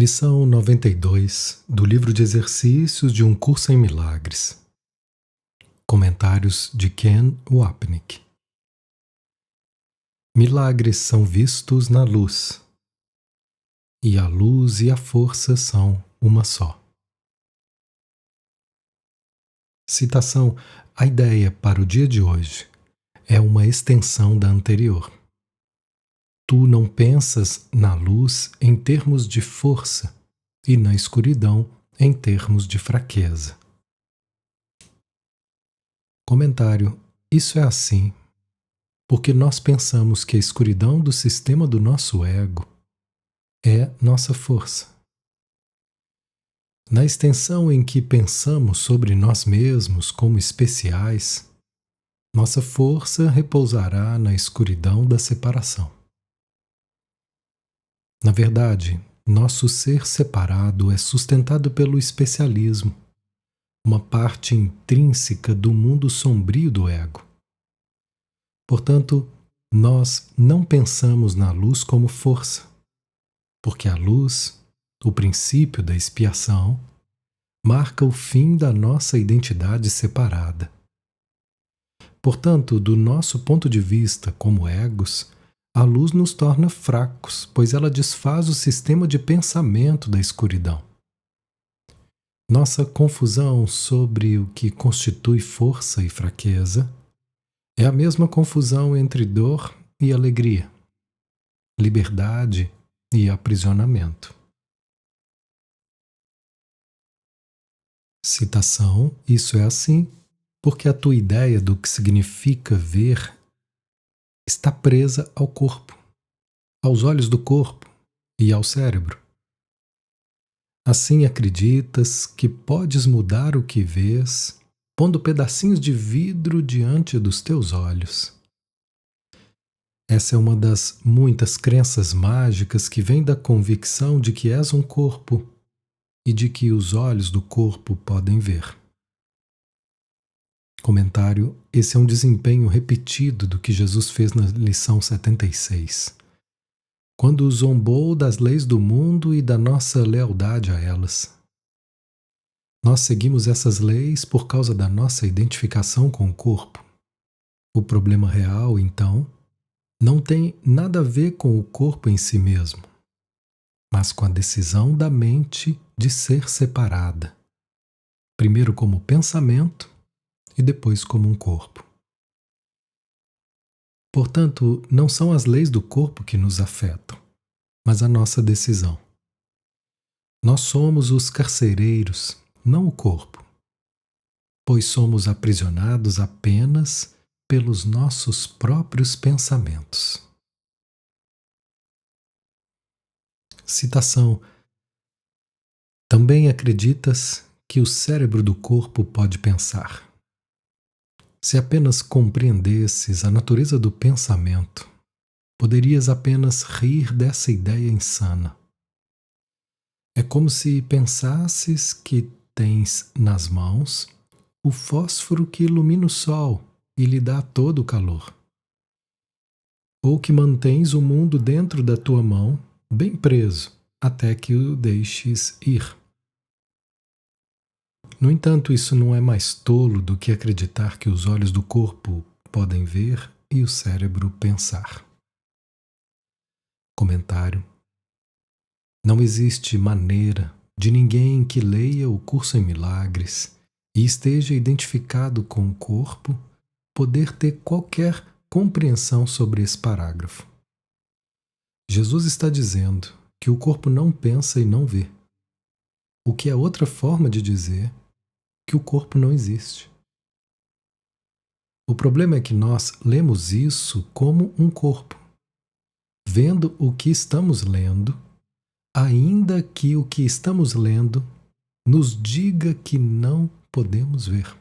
Lição 92 do livro de exercícios de um curso em milagres. Comentários de Ken Wapnick. Milagres são vistos na luz, e a luz e a força são uma só. Citação: a ideia para o dia de hoje é uma extensão da anterior. Tu não pensas na luz em termos de força e na escuridão em termos de fraqueza. Comentário: isso é assim porque nós pensamos que a escuridão do sistema do nosso ego é nossa força. Na extensão em que pensamos sobre nós mesmos como especiais, nossa força repousará na escuridão da separação. Na verdade, nosso ser separado é sustentado pelo especialismo, uma parte intrínseca do mundo sombrio do ego. Portanto, nós não pensamos na luz como força, porque a luz, o princípio da expiação, marca o fim da nossa identidade separada. Portanto, do nosso ponto de vista como egos, a luz nos torna fracos, pois ela desfaz o sistema de pensamento da escuridão. Nossa confusão sobre o que constitui força e fraqueza é a mesma confusão entre dor e alegria, liberdade e aprisionamento. Citação: isso é assim porque a tua ideia do que significa ver está presa ao corpo, aos olhos do corpo e ao cérebro. Assim acreditas que podes mudar o que vês, pondo pedacinhos de vidro diante dos teus olhos. Essa é uma das muitas crenças mágicas que vem da convicção de que és um corpo e de que os olhos do corpo podem ver. Comentário: esse é um desempenho repetido do que Jesus fez na lição 76, quando zombou das leis do mundo e da nossa lealdade a elas. Nós seguimos essas leis por causa da nossa identificação com o corpo. O problema real, então, não tem nada a ver com o corpo em si mesmo, mas com a decisão da mente de ser separada, primeiro como pensamento e depois como um corpo. Portanto, não são as leis do corpo que nos afetam, mas a nossa decisão. Nós somos os carcereiros, não o corpo, pois somos aprisionados apenas pelos nossos próprios pensamentos. Citação: também acreditas que o cérebro do corpo pode pensar. Se apenas compreendesses a natureza do pensamento, poderias apenas rir dessa ideia insana. É como se pensasses que tens nas mãos o fósforo que ilumina o sol e lhe dá todo o calor. Ou que mantens o mundo dentro da tua mão, bem preso, até que o deixes ir. No entanto, isso não é mais tolo do que acreditar que os olhos do corpo podem ver e o cérebro pensar. Comentário: não existe maneira de ninguém que leia o curso em milagres e esteja identificado com o corpo poder ter qualquer compreensão sobre esse parágrafo. Jesus está dizendo que o corpo não pensa e não vê, o que é outra forma de dizer que o corpo não existe. O problema é que nós lemos isso como um corpo, vendo o que estamos lendo, ainda que o que estamos lendo nos diga que não podemos ver.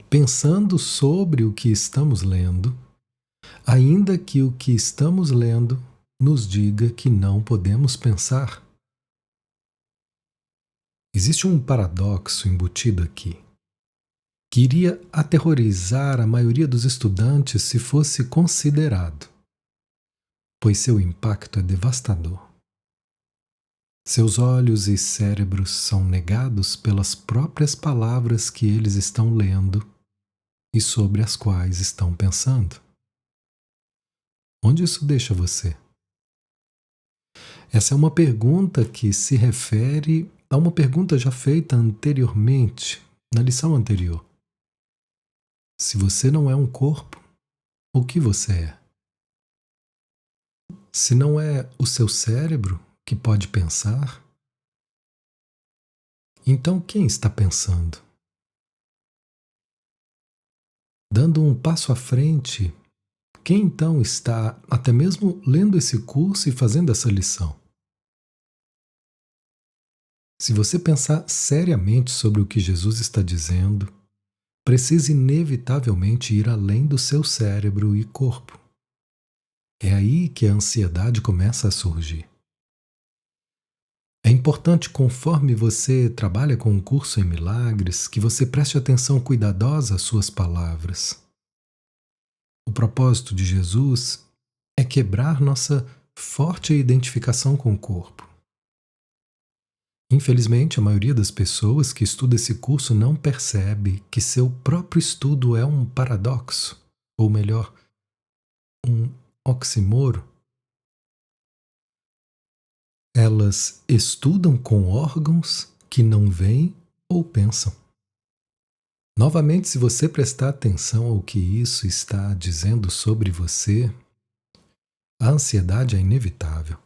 Pensando sobre o que estamos lendo, ainda que o que estamos lendo nos diga que não podemos pensar. Existe um paradoxo embutido aqui, que iria aterrorizar a maioria dos estudantes se fosse considerado, pois seu impacto é devastador. Seus olhos e cérebros são negados pelas próprias palavras que eles estão lendo e sobre as quais estão pensando. Onde isso deixa você? Essa é uma pergunta que se refere a uma pergunta já feita anteriormente, na lição anterior. Se você não é um corpo, o que você é? Se não é o seu cérebro que pode pensar, então quem está pensando? Dando um passo à frente, quem então está até mesmo lendo esse curso e fazendo essa lição? Se você pensar seriamente sobre o que Jesus está dizendo, precisa inevitavelmente ir além do seu cérebro e corpo. É aí que a ansiedade começa a surgir. É importante, conforme você trabalha com um curso em milagres, que você preste atenção cuidadosa às suas palavras. O propósito de Jesus é quebrar nossa forte identificação com o corpo. Infelizmente, a maioria das pessoas que estuda esse curso não percebe que seu próprio estudo é um paradoxo, ou melhor, um oxímoro. Elas estudam com órgãos que não veem ou pensam. Novamente, se você prestar atenção ao que isso está dizendo sobre você, a ansiedade é inevitável.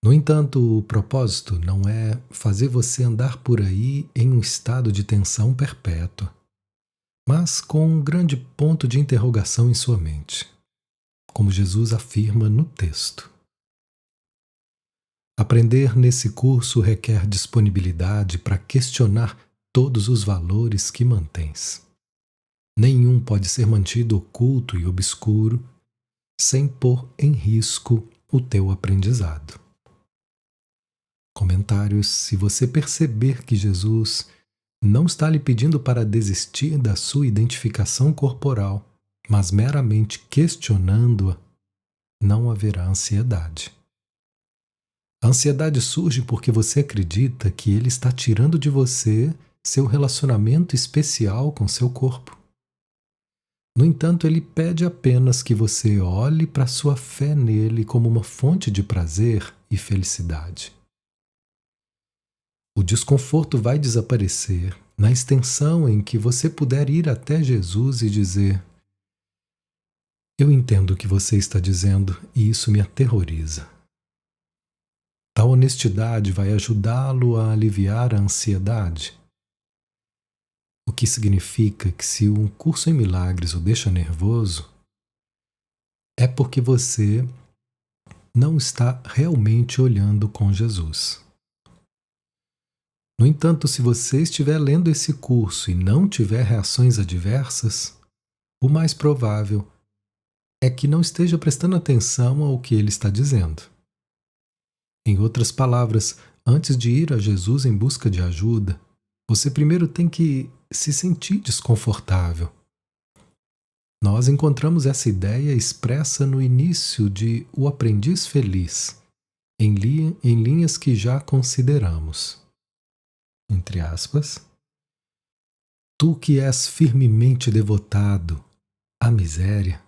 No entanto, o propósito não é fazer você andar por aí em um estado de tensão perpétua, mas com um grande ponto de interrogação em sua mente, como Jesus afirma no texto. Aprender nesse curso requer disponibilidade para questionar todos os valores que mantens. Nenhum pode ser mantido oculto e obscuro sem pôr em risco o teu aprendizado. Comentários: se você perceber que Jesus não está lhe pedindo para desistir da sua identificação corporal, mas meramente questionando-a, não haverá ansiedade. A ansiedade surge porque você acredita que ele está tirando de você seu relacionamento especial com seu corpo. No entanto, ele pede apenas que você olhe para sua fé nele como uma fonte de prazer e felicidade. O desconforto vai desaparecer na extensão em que você puder ir até Jesus e dizer: eu entendo o que você está dizendo e isso me aterroriza. Tal honestidade vai ajudá-lo a aliviar a ansiedade. O que significa que se um curso em milagres o deixa nervoso, é porque você não está realmente olhando com Jesus. No entanto, se você estiver lendo esse curso e não tiver reações adversas, o mais provável é que não esteja prestando atenção ao que ele está dizendo. Em outras palavras, antes de ir a Jesus em busca de ajuda, você primeiro tem que se sentir desconfortável. Nós encontramos essa ideia expressa no início de O Aprendiz Feliz, em linhas que já consideramos. Entre aspas, tu que és firmemente devotado à miséria,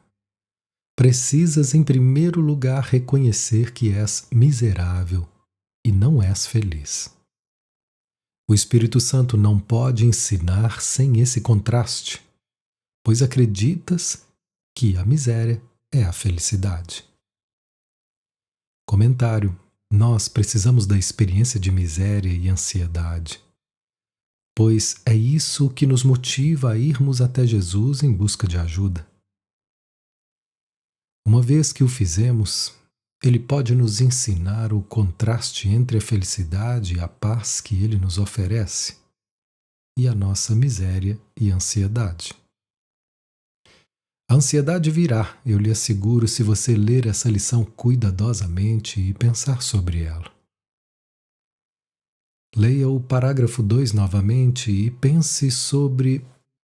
precisas em primeiro lugar reconhecer que és miserável e não és feliz. O Espírito Santo não pode ensinar sem esse contraste, pois acreditas que a miséria é a felicidade. Comentário: nós precisamos da experiência de miséria e ansiedade, pois é isso que nos motiva a irmos até Jesus em busca de ajuda. Uma vez que o fizemos, ele pode nos ensinar o contraste entre a felicidade e a paz que ele nos oferece e a nossa miséria e ansiedade. A ansiedade virá, eu lhe asseguro, se você ler essa lição cuidadosamente e pensar sobre ela. Leia o parágrafo 2 novamente e pense sobre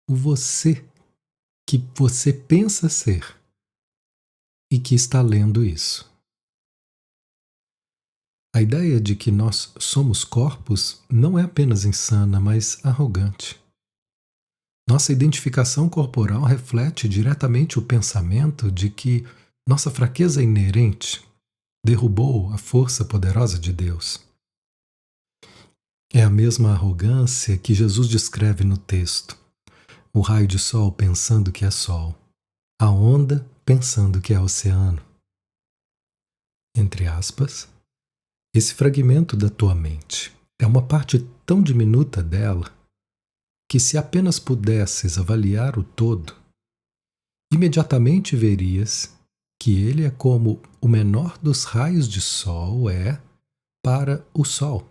o você que você pensa ser e que está lendo isso. A A ideia de que nós somos corpos não é apenas insana, mas arrogante. Nossa identificação corporal reflete diretamente o pensamento de que nossa fraqueza inerente derrubou a força poderosa de Deus. É a mesma arrogância que Jesus descreve no texto. O raio de sol pensando que é sol, a onda pensando que é oceano. Entre aspas, esse fragmento da tua mente é uma parte tão diminuta dela que, se apenas pudesses avaliar o todo, imediatamente verias que ele é como o menor dos raios de sol é para o sol,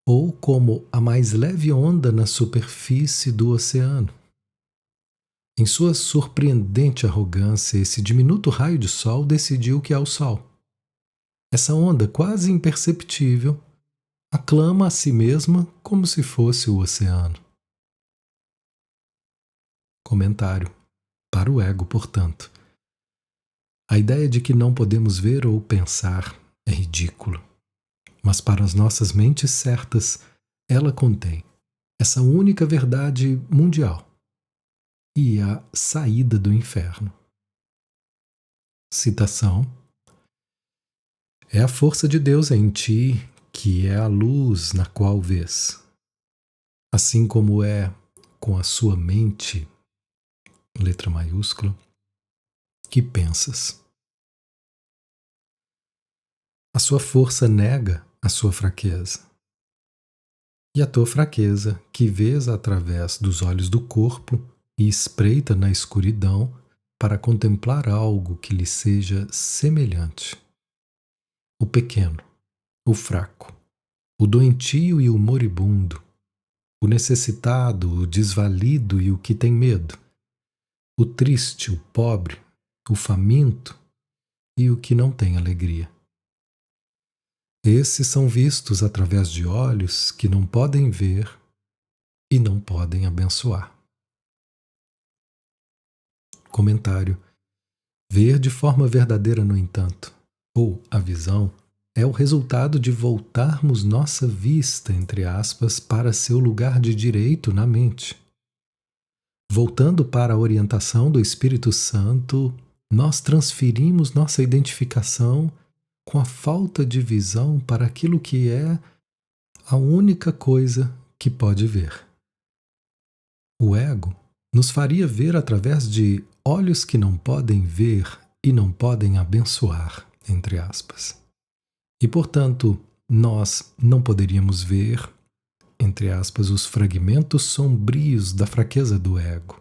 ou como a mais leve onda na superfície do oceano. Em sua surpreendente arrogância, esse diminuto raio de sol decidiu que é o sol. Essa onda quase imperceptível aclama a si mesma como se fosse o oceano. Comentário. Para o ego, portanto, a ideia de que não podemos ver ou pensar é ridículo. Mas para as nossas mentes certas, ela contém essa única verdade mundial e a saída do inferno. Citação: é a força de Deus em ti que é a luz na qual vês, assim como é com a sua mente, letra maiúscula, que pensas. A sua força nega a sua fraqueza. E a tua fraqueza, que vês através dos olhos do corpo e espreita na escuridão para contemplar algo que lhe seja semelhante. O pequeno, o fraco, o doentio e o moribundo, o necessitado, o desvalido e o que tem medo, o triste, o pobre, o faminto e o que não tem alegria. Esses são vistos através de olhos que não podem ver e não podem abençoar. Comentário. Ver de forma verdadeira, no entanto, ou a visão, é o resultado de voltarmos nossa vista, entre aspas, para seu lugar de direito na mente. Voltando para a orientação do Espírito Santo, nós transferimos nossa identificação com a falta de visão para aquilo que é a única coisa que pode ver. O ego nos faria ver através de olhos que não podem ver e não podem abençoar, entre aspas. E, portanto, nós não poderíamos ver, entre aspas, os fragmentos sombrios da fraqueza do ego.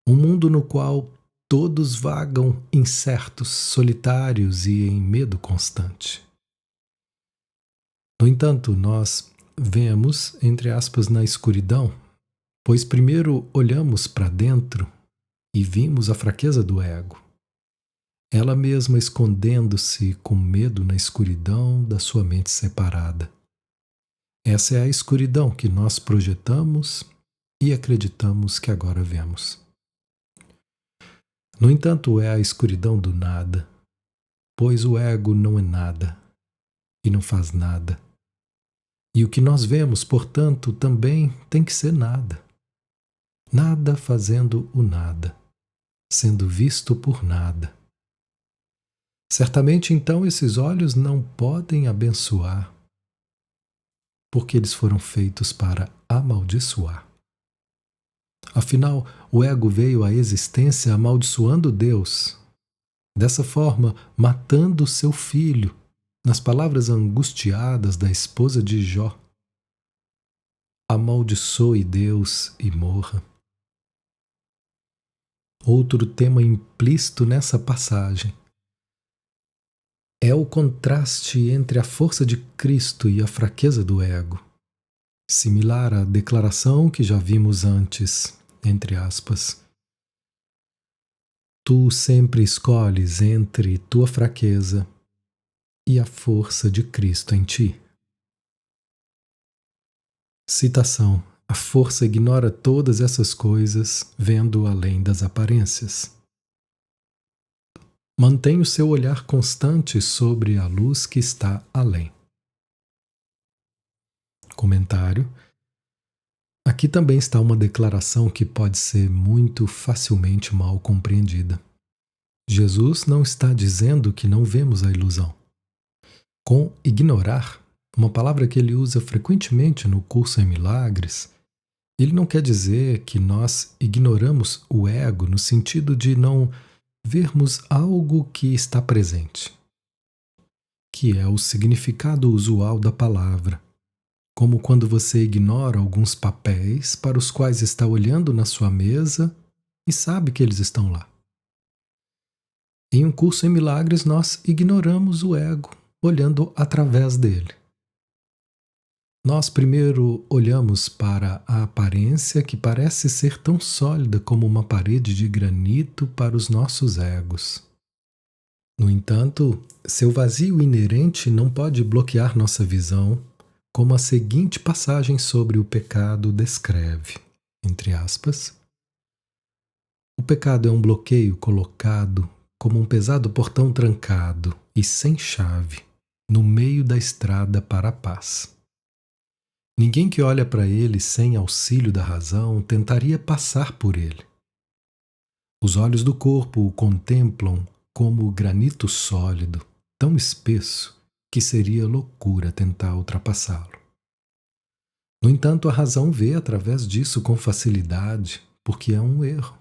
Um mundo no qual todos vagam incertos, solitários e em medo constante. No entanto, nós vemos, entre aspas, na escuridão, pois primeiro olhamos para dentro e vimos a fraqueza do ego, ela mesma escondendo-se com medo na escuridão da sua mente separada. Essa é a escuridão que nós projetamos e acreditamos que agora vemos. No entanto, é a escuridão do nada, pois o ego não é nada e não faz nada. E o que nós vemos, portanto, também tem que ser nada. Nada fazendo o nada, sendo visto por nada. Certamente, então, esses olhos não podem abençoar, porque eles foram feitos para amaldiçoar. Afinal, o ego veio à existência amaldiçoando Deus, dessa forma, matando seu filho, nas palavras angustiadas da esposa de Jó: amaldiçoe Deus e morra. Outro tema implícito nessa passagem é o contraste entre a força de Cristo e a fraqueza do ego, similar à declaração que já vimos antes, entre aspas. Tu sempre escolhes entre tua fraqueza e a força de Cristo em ti. Citação: a força ignora todas essas coisas, vendo além das aparências. Mantenha o seu olhar constante sobre a luz que está além. Comentário. Aqui também está uma declaração que pode ser muito facilmente mal compreendida. Jesus não está dizendo que não vemos a ilusão. Com ignorar, uma palavra que ele usa frequentemente no curso em Milagres, ele não quer dizer que nós ignoramos o ego no sentido de não vermos algo que está presente, que é o significado usual da palavra, como quando você ignora alguns papéis para os quais está olhando na sua mesa e sabe que eles estão lá. Em um curso em milagres, nós ignoramos o ego, olhando através dele. Nós primeiro olhamos para a aparência que parece ser tão sólida como uma parede de granito para os nossos egos. No entanto, seu vazio inerente não pode bloquear nossa visão, como a seguinte passagem sobre o pecado descreve, entre aspas. O pecado é um bloqueio colocado como um pesado portão trancado e sem chave no meio da estrada para a paz. Ninguém que olha para ele sem auxílio da razão tentaria passar por ele. Os olhos do corpo o contemplam como granito sólido, tão espesso que seria loucura tentar ultrapassá-lo. No entanto, a razão vê através disso com facilidade, porque é um erro.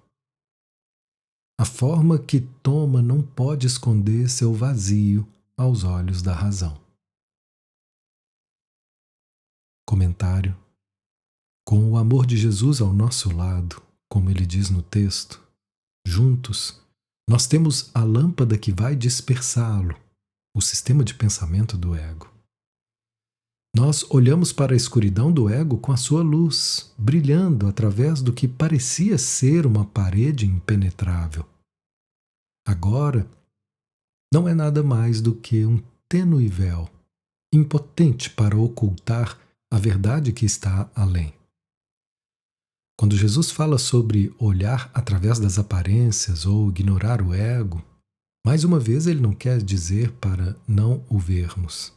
A forma que toma não pode esconder seu vazio aos olhos da razão. Comentário. Com o amor de Jesus ao nosso lado, como ele diz no texto, juntos, nós temos a lâmpada que vai dispersá-lo, o sistema de pensamento do ego. Nós olhamos para a escuridão do ego com a sua luz, brilhando através do que parecia ser uma parede impenetrável. Agora, não é nada mais do que um tênue véu, impotente para ocultar a verdade que está além. Quando Jesus fala sobre olhar através das aparências ou ignorar o ego, mais uma vez ele não quer dizer para não o vermos.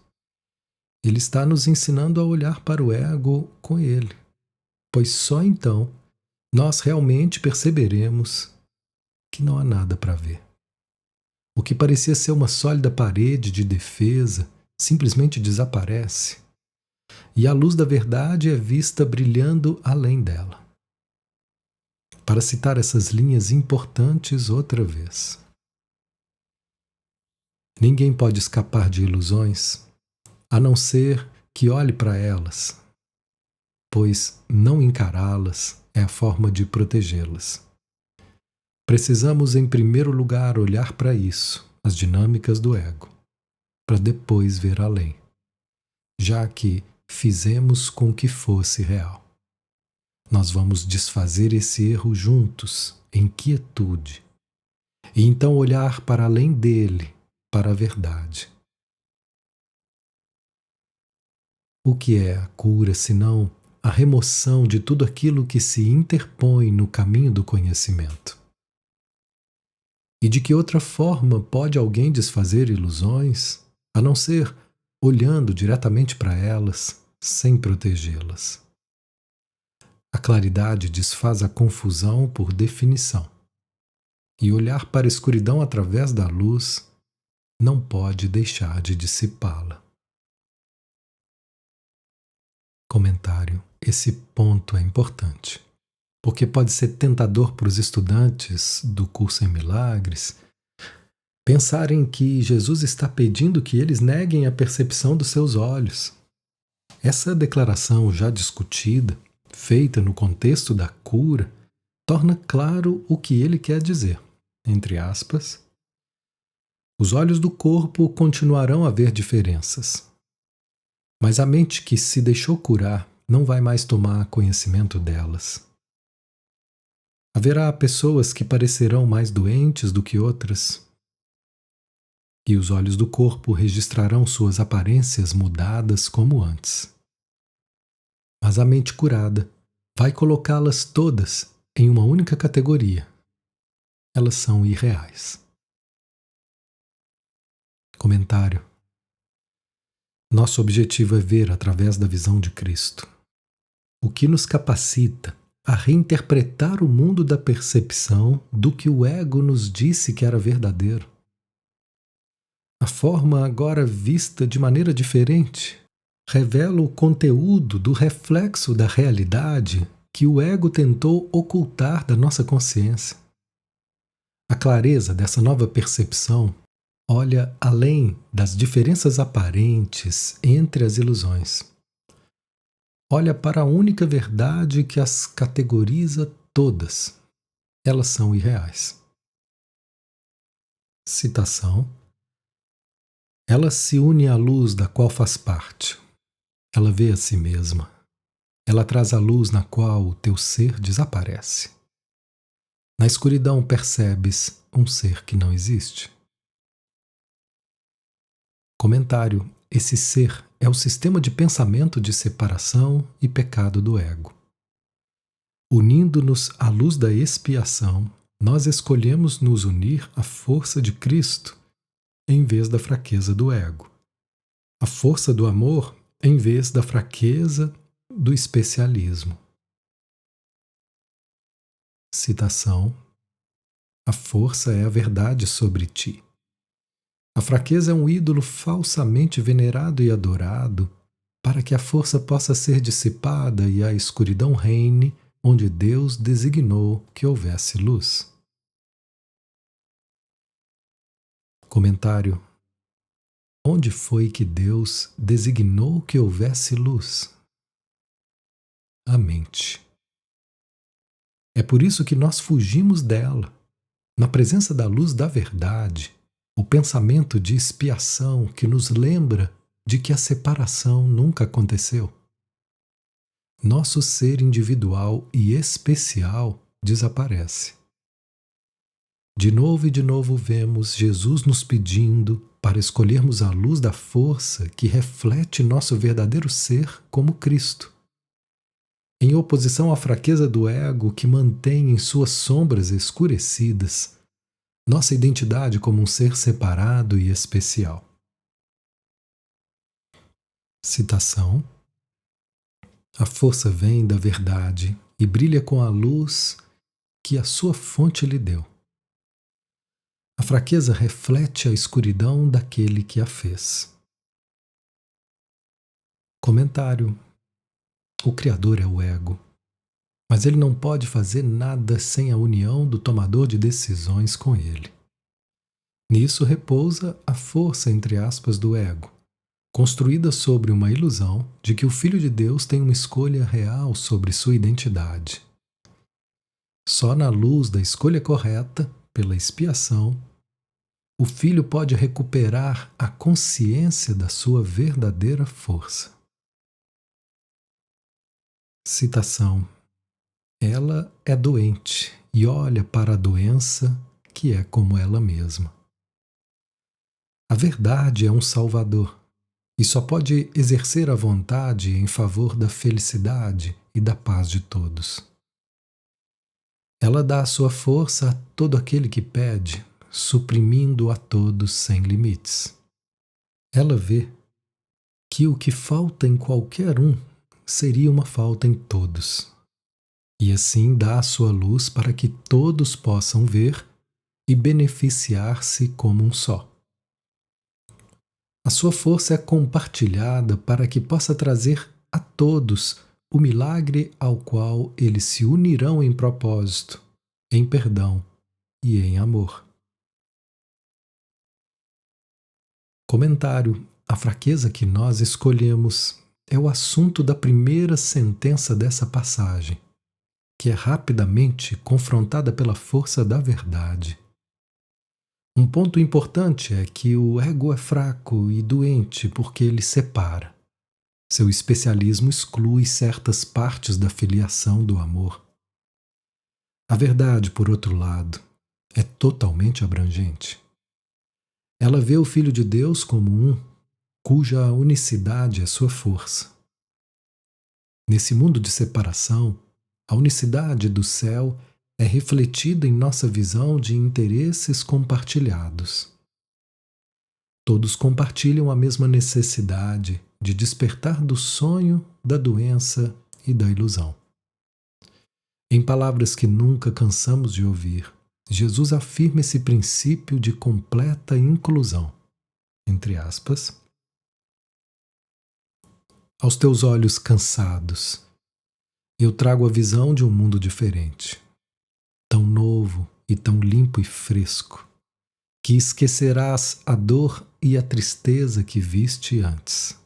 Ele está nos ensinando a olhar para o ego com ele, pois só então nós realmente perceberemos que não há nada para ver. O que parecia ser uma sólida parede de defesa simplesmente desaparece, e a luz da verdade é vista brilhando além dela. Para citar essas linhas importantes outra vez. Ninguém pode escapar de ilusões, a não ser que olhe para elas, pois não encará-las é a forma de protegê-las. Precisamos, em primeiro lugar, olhar para isso, as dinâmicas do ego, para depois ver além, já que fizemos com que fosse real. Nós vamos desfazer esse erro juntos, em quietude, e então olhar para além dele, para a verdade. O que é a cura, senão a remoção de tudo aquilo que se interpõe no caminho do conhecimento? E de que outra forma pode alguém desfazer ilusões, a não ser olhando diretamente para elas, sem protegê-las? A claridade desfaz a confusão por definição, e olhar para a escuridão através da luz não pode deixar de dissipá-la. Comentário. Esse ponto é importante, porque pode ser tentador para os estudantes do curso em Milagres pensarem que Jesus está pedindo que eles neguem a percepção dos seus olhos. Essa declaração já discutida, feita no contexto da cura, torna claro o que ele quer dizer. Entre aspas, os olhos do corpo continuarão a ver diferenças, mas a mente que se deixou curar não vai mais tomar conhecimento delas. Haverá pessoas que parecerão mais doentes do que outras, e os olhos do corpo registrarão suas aparências mudadas como antes. Mas a mente curada vai colocá-las todas em uma única categoria. Elas são irreais. Comentário. Nosso objetivo é ver através da visão de Cristo, o que nos capacita a reinterpretar o mundo da percepção do que o ego nos disse que era verdadeiro. A forma agora vista de maneira diferente revela o conteúdo do reflexo da realidade que o ego tentou ocultar da nossa consciência. A clareza dessa nova percepção olha além das diferenças aparentes entre as ilusões. Olha para a única verdade que as categoriza todas. Elas são irreais. Citação. Ela se une à luz da qual faz parte. Ela vê a si mesma. Ela traz a luz na qual o teu ser desaparece. Na escuridão percebes um ser que não existe. Comentário. Esse ser é o sistema de pensamento de separação e pecado do ego. Unindo-nos à luz da expiação, nós escolhemos nos unir à força de Cristo em vez da fraqueza do ego. A força do amor em vez da fraqueza do especialismo. Citação. A força é a verdade sobre ti. A fraqueza é um ídolo falsamente venerado e adorado para que a força possa ser dissipada e a escuridão reine onde Deus designou que houvesse luz. Comentário. Onde foi que Deus designou que houvesse luz? A mente. É por isso que nós fugimos dela. Na presença da luz da verdade, o pensamento de expiação que nos lembra de que a separação nunca aconteceu. Nosso ser individual e especial desaparece. De novo e de novo vemos Jesus nos pedindo para escolhermos a luz da força que reflete nosso verdadeiro ser como Cristo, em oposição à fraqueza do ego que mantém em suas sombras escurecidas nossa identidade como um ser separado e especial. Citação. A força vem da verdade e brilha com a luz que a sua fonte lhe deu. A fraqueza reflete a escuridão daquele que a fez. Comentário. O Criador é o ego, mas ele não pode fazer nada sem a união do tomador de decisões com ele. Nisso repousa a força, entre aspas, do ego, construída sobre uma ilusão de que o Filho de Deus tem uma escolha real sobre sua identidade. Só na luz da escolha correta, pela expiação, o Filho pode recuperar a consciência da sua verdadeira força. Citação. Ela é doente e olha para a doença que é como ela mesma. A verdade é um salvador e só pode exercer a vontade em favor da felicidade e da paz de todos. Ela dá a sua força a todo aquele que pede, suprimindo a todos sem limites. Ela vê que o que falta em qualquer um seria uma falta em todos. E assim dá a sua luz para que todos possam ver e beneficiar-se como um só. A sua força é compartilhada para que possa trazer a todos o milagre ao qual eles se unirão em propósito, em perdão e em amor. Comentário. A fraqueza que nós escolhemos é o assunto da primeira sentença dessa passagem, que é rapidamente confrontada pela força da verdade. Um ponto importante é que o ego é fraco e doente porque ele separa. Seu especialismo exclui certas partes da filiação do amor. A verdade, por outro lado, é totalmente abrangente. Ela vê o Filho de Deus como um, cuja unicidade é sua força. Nesse mundo de separação, a unicidade do céu é refletida em nossa visão de interesses compartilhados. Todos compartilham a mesma necessidade de despertar do sonho, da doença e da ilusão. Em palavras que nunca cansamos de ouvir, Jesus afirma esse princípio de completa inclusão. Entre aspas, aos teus olhos cansados, eu trago a visão de um mundo diferente, tão novo e tão limpo e fresco, que esquecerás a dor e a tristeza que viste antes.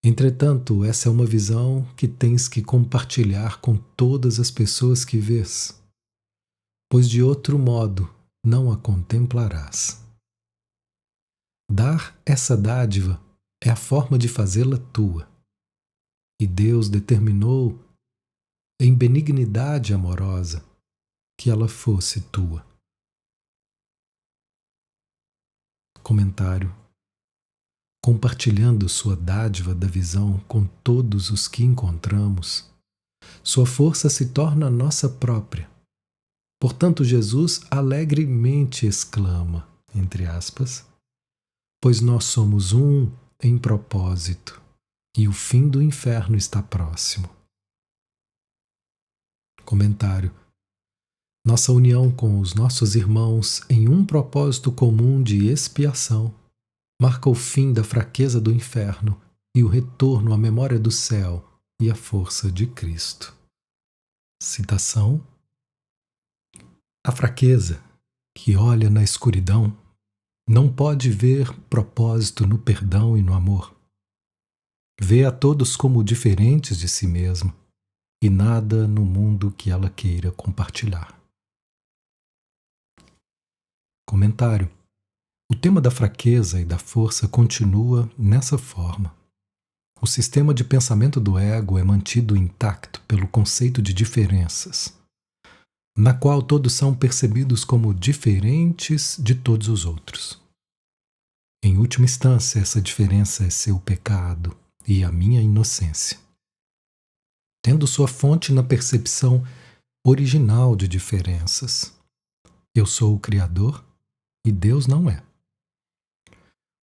Entretanto, essa é uma visão que tens que compartilhar com todas as pessoas que vês, pois de outro modo não a contemplarás. Dar essa dádiva é a forma de fazê-la tua, e Deus determinou, em benignidade amorosa, que ela fosse tua. Comentário. Compartilhando sua dádiva da visão com todos os que encontramos, sua força se torna nossa própria. Portanto, Jesus alegremente exclama, entre aspas, pois nós somos um em propósito, e o fim do inferno está próximo. Comentário. Nossa união com os nossos irmãos em um propósito comum de expiação marca o fim da fraqueza do inferno e o retorno à memória do céu e à força de Cristo. Citação. A fraqueza, que olha na escuridão, não pode ver propósito no perdão e no amor. Vê a todos como diferentes de si mesma e nada no mundo que ela queira compartilhar. Comentário. O tema da fraqueza e da força continua nessa forma. O sistema de pensamento do ego é mantido intacto pelo conceito de diferenças, na qual todos são percebidos como diferentes de todos os outros. Em última instância, essa diferença é seu pecado e a minha inocência, tendo sua fonte na percepção original de diferenças. Eu sou o Criador e Deus não é.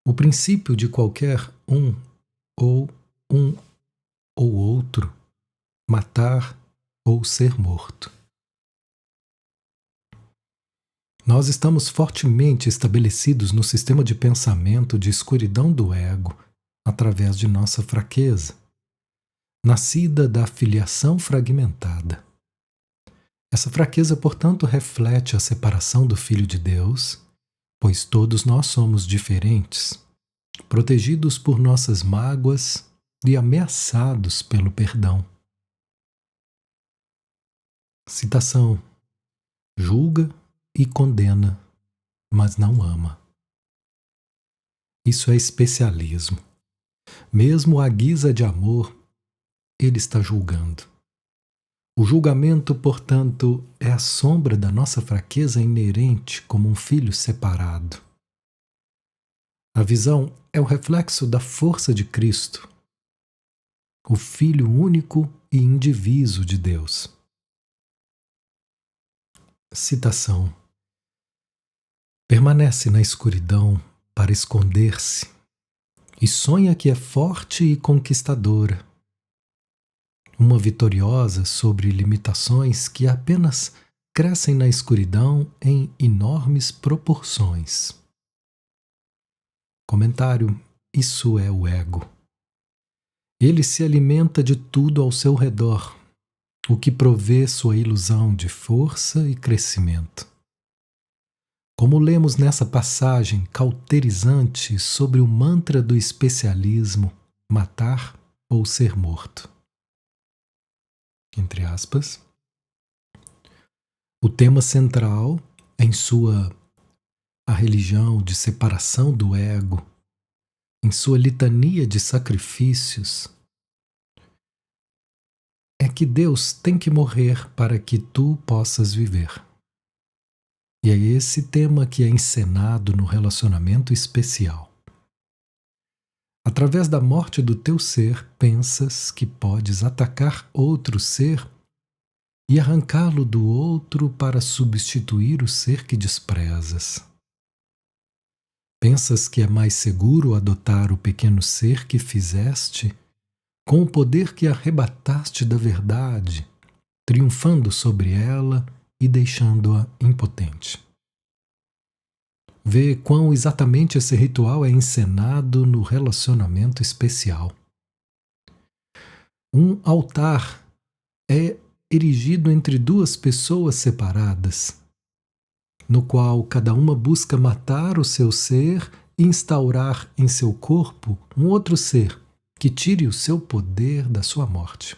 O princípio de qualquer um ou outro, matar ou ser morto. Nós estamos fortemente estabelecidos no sistema de pensamento de escuridão do ego através de nossa fraqueza, nascida da filiação fragmentada. Essa fraqueza, portanto, reflete a separação do Filho de Deus, pois todos nós somos diferentes, protegidos por nossas mágoas e ameaçados pelo perdão. Citação. Julga e condena, mas não ama. Isso é especialismo. Mesmo à guisa de amor, ele está julgando. O julgamento, portanto, é a sombra da nossa fraqueza inerente como um filho separado. A visão é o reflexo da força de Cristo, o Filho único e indiviso de Deus. Citação. Permanece na escuridão para esconder-se e sonha que é forte e conquistadora, uma vitoriosa sobre limitações que apenas crescem na escuridão em enormes proporções. Comentário. Isso é o ego. Ele se alimenta de tudo ao seu redor, o que provê sua ilusão de força e crescimento. Como lemos nessa passagem cauterizante sobre o mantra do especialismo, matar ou ser morto. Entre aspas. O tema central em sua a religião de separação do ego, em sua litania de sacrifícios, é que Deus tem que morrer para que tu possas viver. E é esse tema que é encenado no relacionamento especial. Através da morte do teu ser, pensas que podes atacar outro ser e arrancá-lo do outro para substituir o ser que desprezas. Pensas que é mais seguro adotar o pequeno ser que fizeste, com o poder que arrebataste da verdade, triunfando sobre ela e deixando-a impotente. Vê quão exatamente esse ritual é encenado no relacionamento especial. Um altar é erigido entre duas pessoas separadas, no qual cada uma busca matar o seu ser e instaurar em seu corpo um outro ser que tire o seu poder da sua morte.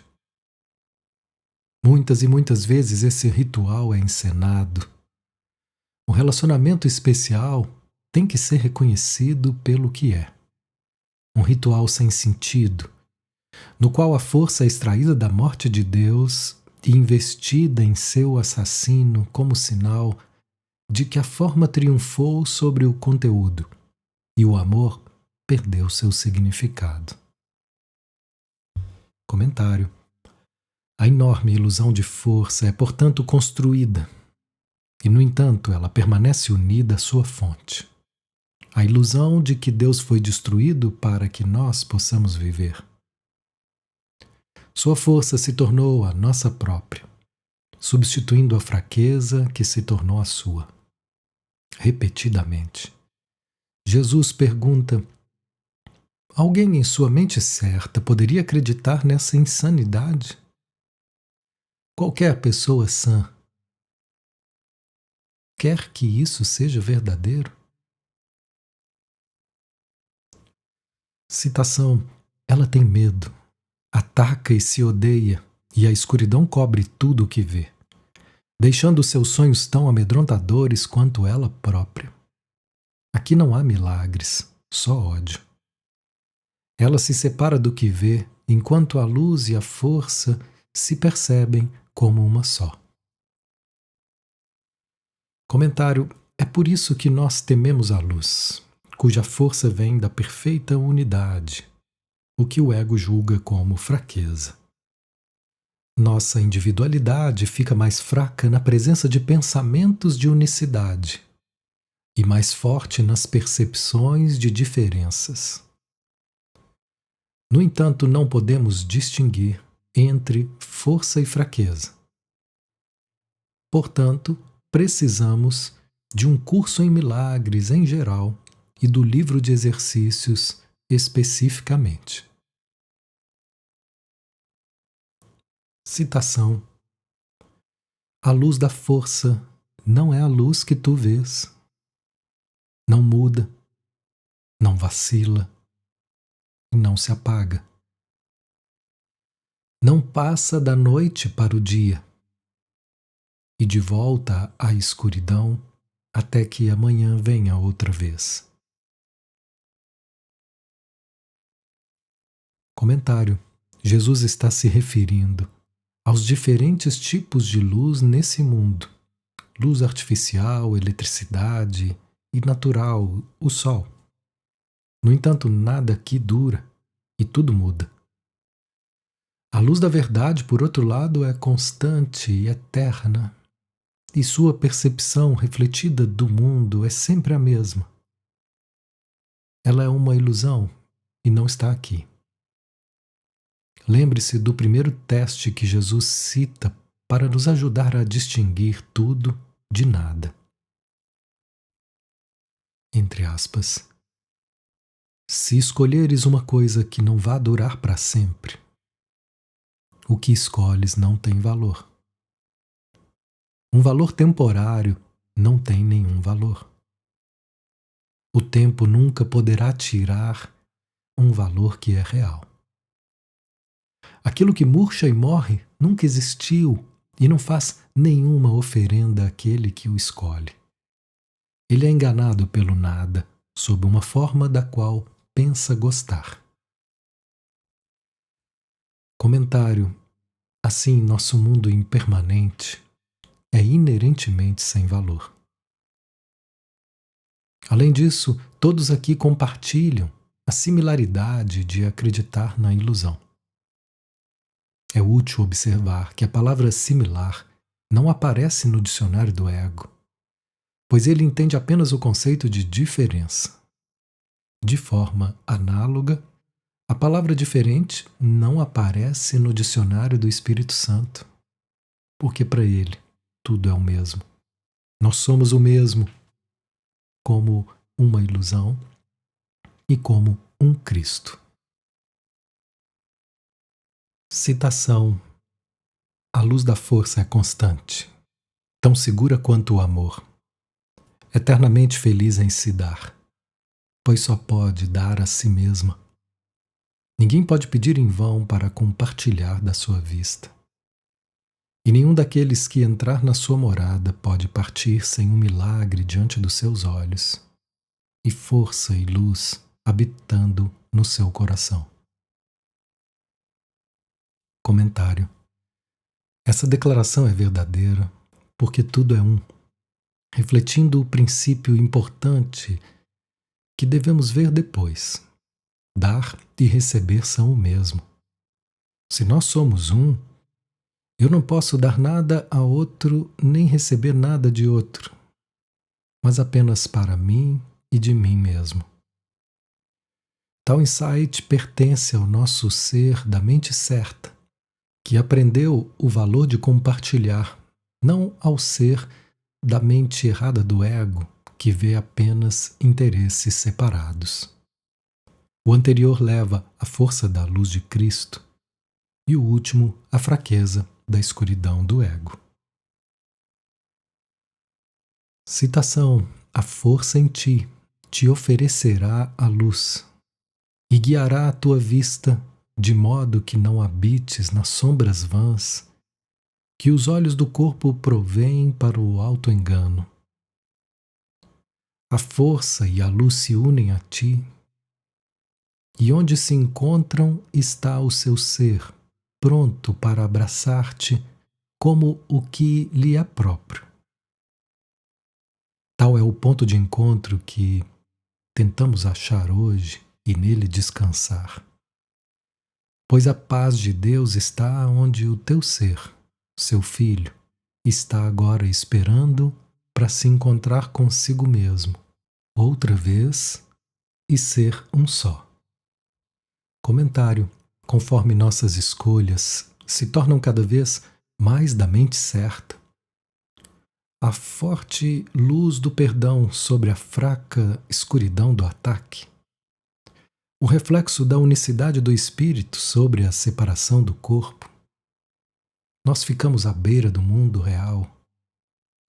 Muitas e muitas vezes esse ritual é encenado. O relacionamento especial tem que ser reconhecido pelo que é. Um ritual sem sentido, no qual a força é extraída da morte de Deus e investida em seu assassino como sinal de que a forma triunfou sobre o conteúdo e o amor perdeu seu significado. Comentário. A enorme ilusão de força é, portanto, construída, e, no entanto, ela permanece unida à sua fonte. A ilusão de que Deus foi destruído para que nós possamos viver. Sua força se tornou a nossa própria, substituindo a fraqueza que se tornou a sua. Repetidamente. Jesus pergunta: alguém em sua mente certa poderia acreditar nessa insanidade? Qualquer pessoa sã quer que isso seja verdadeiro? Citação: ela tem medo, ataca e se odeia, e a escuridão cobre tudo o que vê, deixando seus sonhos tão amedrontadores quanto ela própria. Aqui não há milagres, só ódio. Ela se separa do que vê, enquanto a luz e a força se percebem como uma só. Comentário: é por isso que nós tememos a luz, cuja força vem da perfeita unidade, o que o ego julga como fraqueza. Nossa individualidade fica mais fraca na presença de pensamentos de unicidade e mais forte nas percepções de diferenças. No entanto, não podemos distinguir entre força e fraqueza. Portanto, precisamos de um curso em milagres em geral e do livro de exercícios especificamente. Citação: a luz da força não é a luz que tu vês. Não muda, não vacila e não se apaga. Não passa da noite para o dia e de volta à escuridão até que amanhã venha outra vez. Comentário: Jesus está se referindo aos diferentes tipos de luz nesse mundo: luz artificial, eletricidade e natural, o sol. No entanto, nada aqui dura e tudo muda. A luz da verdade, por outro lado, é constante e eterna, e sua percepção refletida do mundo é sempre a mesma. Ela é uma ilusão e não está aqui. Lembre-se do primeiro teste que Jesus cita para nos ajudar a distinguir tudo de nada. Entre aspas. Se escolheres uma coisa que não vá durar para sempre, o que escolhes não tem valor. Um valor temporário não tem nenhum valor. O tempo nunca poderá tirar um valor que é real. Aquilo que murcha e morre nunca existiu e não faz nenhuma oferenda àquele que o escolhe. Ele é enganado pelo nada, sob uma forma da qual pensa gostar. Comentário: assim, nosso mundo impermanente é inerentemente sem valor. Além disso, todos aqui compartilham a similaridade de acreditar na ilusão. É útil observar que a palavra similar não aparece no dicionário do ego, pois ele entende apenas o conceito de diferença. De forma análoga, a palavra diferente não aparece no dicionário do Espírito Santo, porque para ele tudo é o mesmo. Nós somos o mesmo, como uma ilusão e como um Cristo. Citação: a luz da força é constante, tão segura quanto o amor, eternamente feliz em se dar, pois só pode dar a si mesma. Ninguém pode pedir em vão para compartilhar da sua vista. E nenhum daqueles que entrar na sua morada pode partir sem um milagre diante dos seus olhos, e força e luz habitando no seu coração. Comentário: essa declaração é verdadeira porque tudo é um, refletindo o princípio importante que devemos ver depois. Dar e receber são o mesmo. Se nós somos um, eu não posso dar nada a outro nem receber nada de outro, mas apenas para mim e de mim mesmo. Tal insight pertence ao nosso ser da mente certa, que aprendeu o valor de compartilhar, não ao ser da mente errada do ego, que vê apenas interesses separados. O anterior leva a força da luz de Cristo e o último a fraqueza da escuridão do ego. Citação: a força em ti te oferecerá a luz e guiará a tua vista de modo que não habites nas sombras vãs que os olhos do corpo provêm para o auto-engano. A força e a luz se unem a ti, e onde se encontram está o seu ser, pronto para abraçar-te como o que lhe é próprio. Tal é o ponto de encontro que tentamos achar hoje e nele descansar. Pois a paz de Deus está onde o teu ser, seu filho, está agora esperando para se encontrar consigo mesmo, outra vez, e ser um só. Comentário: conforme nossas escolhas se tornam cada vez mais da mente certa, a forte luz do perdão sobre a fraca escuridão do ataque, o reflexo da unicidade do espírito sobre a separação do corpo, nós ficamos à beira do mundo real,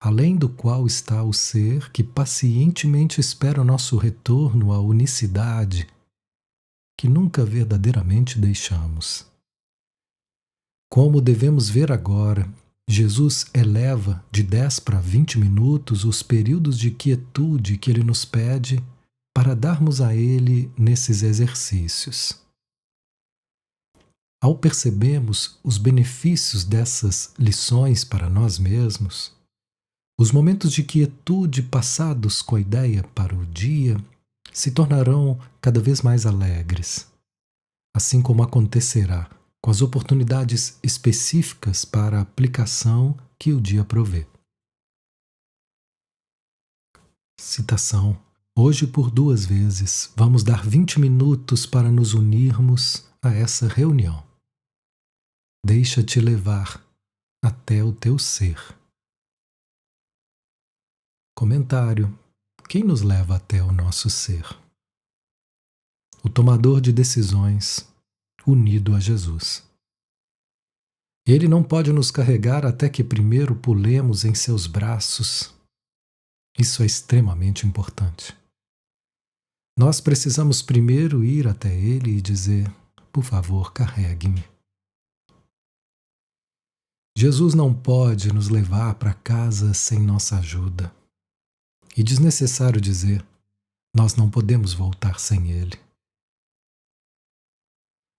além do qual está o ser que pacientemente espera o nosso retorno à unicidade que nunca verdadeiramente deixamos. Como devemos ver agora, Jesus eleva de 10 para 20 minutos os períodos de quietude que Ele nos pede para darmos a Ele nesses exercícios. Ao percebermos os benefícios dessas lições para nós mesmos, os momentos de quietude passados com a ideia para o dia se tornarão cada vez mais alegres, assim como acontecerá com as oportunidades específicas para a aplicação que o dia provê. Citação: hoje por 2 vezes vamos dar 20 minutos para nos unirmos a essa reunião. Deixa-te levar até o teu ser. Comentário: quem nos leva até o nosso ser? O tomador de decisões, unido a Jesus. Ele não pode nos carregar até que primeiro pulemos em seus braços. Isso é extremamente importante. Nós precisamos primeiro ir até ele e dizer: por favor, carregue-me. Jesus não pode nos levar para casa sem nossa ajuda. E desnecessário dizer, nós não podemos voltar sem ele.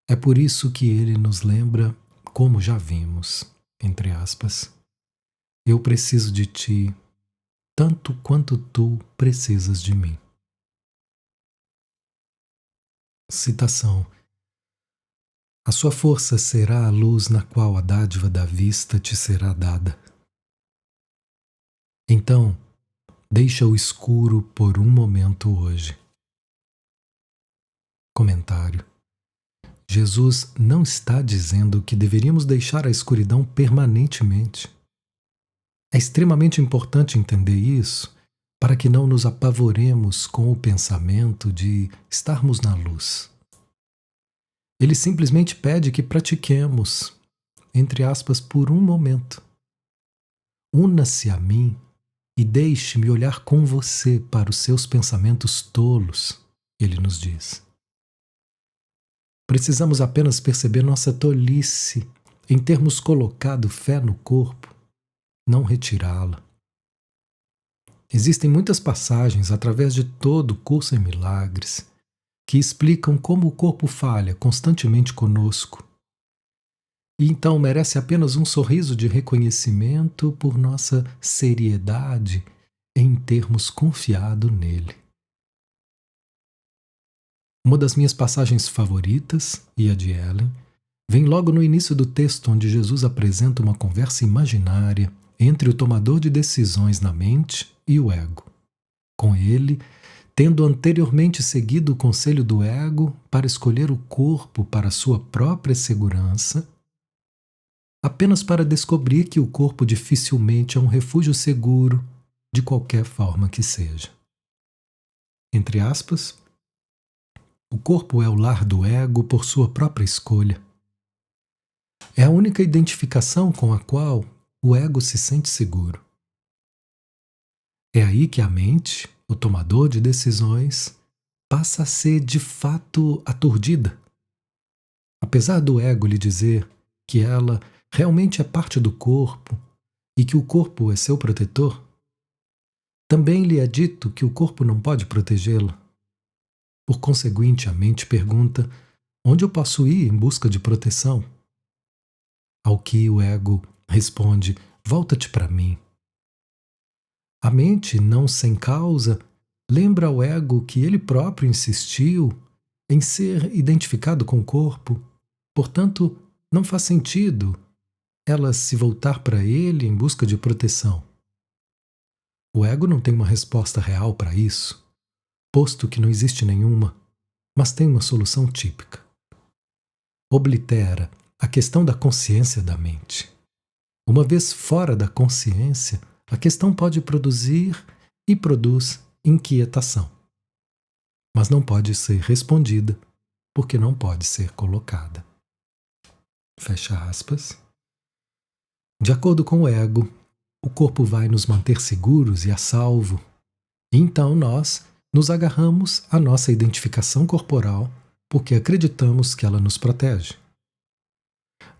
É por isso que ele nos lembra, como já vimos, entre aspas, eu preciso de ti tanto quanto tu precisas de mim. Citação: a sua força será a luz na qual a dádiva da vista te será dada. Então, deixa o escuro por um momento hoje. Comentário. Jesus não está dizendo que deveríamos deixar a escuridão permanentemente. É extremamente importante entender isso para que não nos apavoremos com o pensamento de estarmos na luz. Ele simplesmente pede que pratiquemos, entre aspas, por um momento. Una-se a mim e deixe-me olhar com você para os seus pensamentos tolos, ele nos diz. Precisamos apenas perceber nossa tolice em termos colocado fé no corpo, não retirá-la. Existem muitas passagens através de todo o curso em milagres que explicam como o corpo falha constantemente conosco. E então merece apenas um sorriso de reconhecimento por nossa seriedade em termos confiado nele. Uma das minhas passagens favoritas, e a de Ellen, vem logo no início do texto, onde Jesus apresenta uma conversa imaginária entre o tomador de decisões na mente e o ego. Com ele, tendo anteriormente seguido o conselho do ego para escolher o corpo para sua própria segurança, apenas para descobrir que o corpo dificilmente é um refúgio seguro de qualquer forma que seja. Entre aspas, o corpo é o lar do ego por sua própria escolha. É a única identificação com a qual o ego se sente seguro. É aí que a mente, o tomador de decisões, passa a ser de fato aturdida. Apesar do ego lhe dizer que ela realmente é parte do corpo e que o corpo é seu protetor, também lhe é dito que o corpo não pode protegê-la. Por conseguinte, a mente pergunta: onde eu posso ir em busca de proteção? Ao que o ego responde: volta-te para mim. A mente, não sem causa, lembra ao ego que ele próprio insistiu em ser identificado com o corpo, portanto, não faz sentido ela se voltar para ele em busca de proteção. O ego não tem uma resposta real para isso, posto que não existe nenhuma, mas tem uma solução típica. Oblitera a questão da consciência da mente. Uma vez fora da consciência, a questão pode produzir e produz inquietação, mas não pode ser respondida porque não pode ser colocada. Fecha aspas. De acordo com o ego, o corpo vai nos manter seguros e a salvo, e então nós nos agarramos à nossa identificação corporal porque acreditamos que ela nos protege.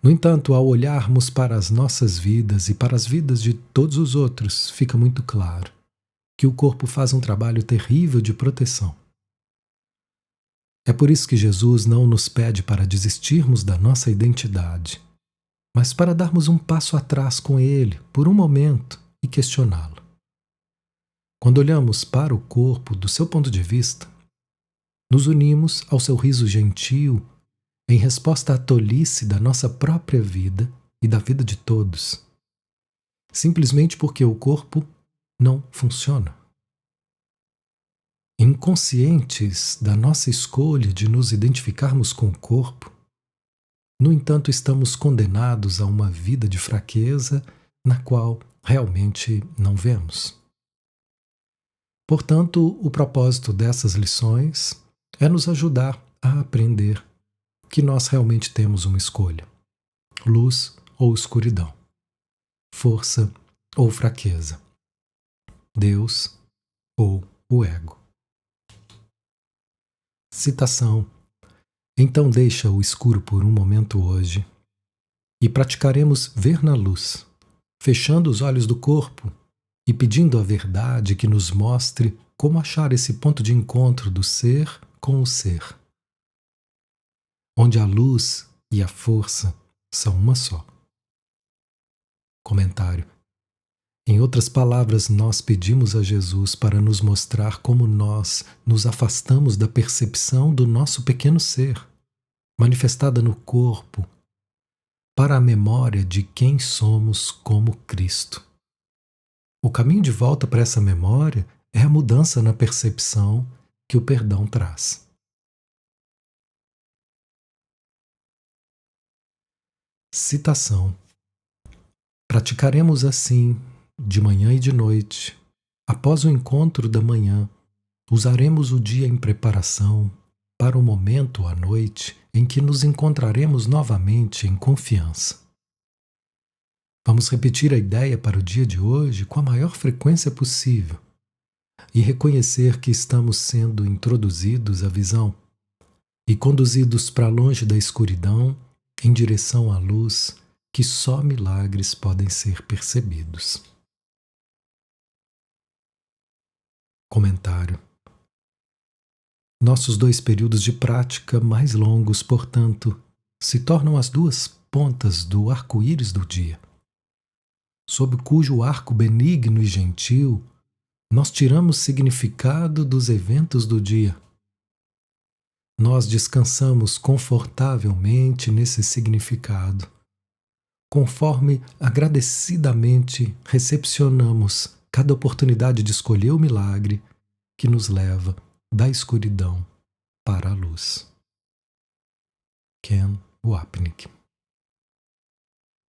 No entanto, ao olharmos para as nossas vidas e para as vidas de todos os outros, fica muito claro que o corpo faz um trabalho terrível de proteção. É por isso que Jesus não nos pede para desistirmos da nossa identidade, mas para darmos um passo atrás com ele por um momento e questioná-lo. Quando olhamos para o corpo do seu ponto de vista, nos unimos ao seu riso gentil em resposta à tolice da nossa própria vida e da vida de todos, simplesmente porque o corpo não funciona. Inconscientes da nossa escolha de nos identificarmos com o corpo, no entanto, estamos condenados a uma vida de fraqueza na qual realmente não vemos. Portanto, o propósito dessas lições é nos ajudar a aprender que nós realmente temos uma escolha: luz ou escuridão, força ou fraqueza, Deus ou o ego. Citação: então deixa o escuro por um momento hoje e praticaremos ver na luz, fechando os olhos do corpo e pedindo à verdade que nos mostre como achar esse ponto de encontro do ser com o ser, onde a luz e a força são uma só. Comentário: em outras palavras, nós pedimos a Jesus para nos mostrar como nós nos afastamos da percepção do nosso pequeno ser, manifestada no corpo, para a memória de quem somos como Cristo. O caminho de volta para essa memória é a mudança na percepção que o perdão traz. Citação: praticaremos assim, de manhã e de noite. Após o encontro da manhã, usaremos o dia em preparação para o momento à noite em que nos encontraremos novamente em confiança. Vamos repetir a ideia para o dia de hoje com a maior frequência possível e reconhecer que estamos sendo introduzidos à visão e conduzidos para longe da escuridão em direção à luz que só milagres podem ser percebidos. Comentário: nossos 2 períodos de prática mais longos, portanto, se tornam as 2 pontas do arco-íris do dia, sob cujo arco benigno e gentil nós tiramos significado dos eventos do dia. Nós descansamos confortavelmente nesse significado, conforme agradecidamente recepcionamos cada oportunidade de escolher o milagre que nos leva da escuridão para a luz. Ken Wapnick.